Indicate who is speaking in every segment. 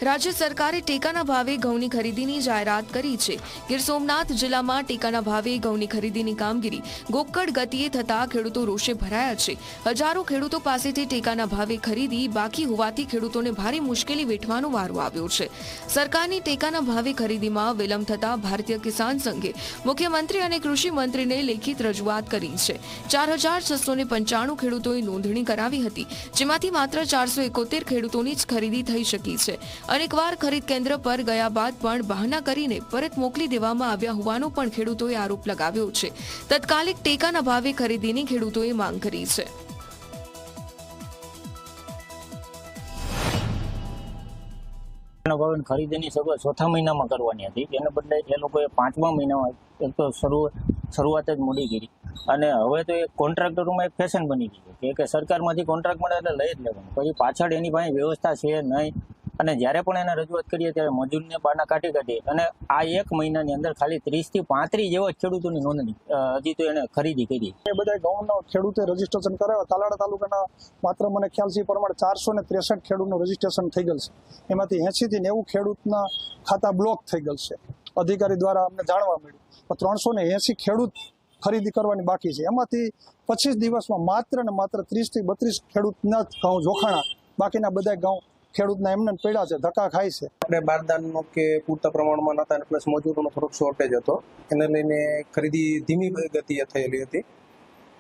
Speaker 1: રાજ્ય સરકારે ટેકાના ભાવે ઘઉંની ખરીદીની જાહેરાત કરી છે। ગીર સોમનાથ જિલ્લામાં ટેકાના ભાવે ઘઉંની ખરીદીની કામગીરી ગોકળ ગતિએ થતા ખેડૂતો રોષે ભરાયા છે। હજારો ખેડૂતો પાસેથી ટેકાના ભાવે ખરીદી બાકી હોવાથી ખેડૂતોને ભારે મુશ્કેલી વેઠવાનો વારો આવ્યો છે। સરકારની ટેકાના ભાવે ખરીદીમાં વિલંબ થતા ભારતીય કિસાન સંઘે મુખ્યમંત્રી અને કૃષિ મંત્રીને લેખિત રજૂઆત કરી છે। 4695 ખેડૂતોએ નોંધણી કરાવી હતી, જેમાંથી માત્ર 471 ખેડૂતોની જ ખરીદી થઈ શકી છે। અનેકવાર ખરીદ કેન્દ્ર પર ગયા બાદ પણ બહાના કરીને પરત મોકલી દેવામાં આવ્યા હોવાનો પણ ખેડૂતોએ આરોપ લગાવ્યો છે। તત્કાલિક ટેકાના ભાવે ખરીદીની ખેડૂતોએ માંગ કરી છે।
Speaker 2: ખરીદીની શરૂઆત ચોથા મહિનામાં કરવાની હતી, એને બદલે એ લોકોએ 5મા મહિનામાં એક તો શરૂઆત જ મોડી કરી અને હવે તો એ કોન્ટ્રાક્ટરોમાં એક ફેશન બની ગઈ કે સરકારમાંથી કોન્ટ્રાક્ટ મળે એટલે લઈ જ લેવાનું, પછી પાછળ એની પાસે વ્યવસ્થા છે નહીં। અને જ્યારે પણ એને રજૂઆત કરીએ ત્યારે મજૂરને બાના કાઢી અને આ એક મહિનાની અંદર ખાલી 30 થી 35 જેવા ખેડૂતોની નોંધણી હજી તો એને ખરીદી કરી।
Speaker 3: એ બધા ઘઉંના ખેડૂતે રજીસ્ટ્રેશન કરાવ્યા। તાલાળા તાલુકાના માત્ર મને ખ્યાલ છે એ પ્રમાણે 463 ખેડૂતનું રજીસ્ટ્રેશન થઈ ગયું છે। એમાંથી 80 થી 90 ખેડૂતના ખાતા બ્લોક થઈ ગયેલ છે, અધિકારી દ્વારા અમને જાણવા મળ્યું। 380 ખેડૂત ખરીદી કરવાની બાકી છે, એમાંથી 25 દિવસમાં માત્ર ને માત્ર 30 થી 32 ખેડૂતના ઘઉં જોખાણા, બાકીના બધા ઘઉં ખેડૂતના એમને પડ્યા છે, ધક્કા ખાય છે।
Speaker 4: આપણે બારદાનનો કે પૂરતા પ્રમાણમાં નહોતા અને પ્લસ મજૂરોનો થોડોક શોર્ટેજ હતો, એને લઈને ખરીદી ધીમી ગતિએ થયેલી હતી।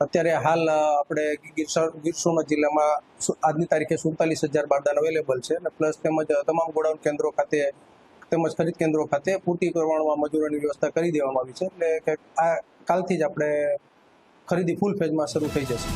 Speaker 4: અત્યારે હાલ આપણે ગીર સોમનાથ જિલ્લામાં આજની તારીખે 47,000 બારદાન અવેલેબલ છે અને પ્લસ તેમજ તમામ ગોડાઉન કેન્દ્રો ખાતે તેમજ ખરીદ કેન્દ્રો ખાતે પૂરતી પ્રમાણમાં મજૂરોની વ્યવસ્થા કરી દેવામાં આવી છે, એટલે કે આ કાલથી જ આપણે ખરીદી ફૂલ ફેઝમાં શરૂ થઈ જશે।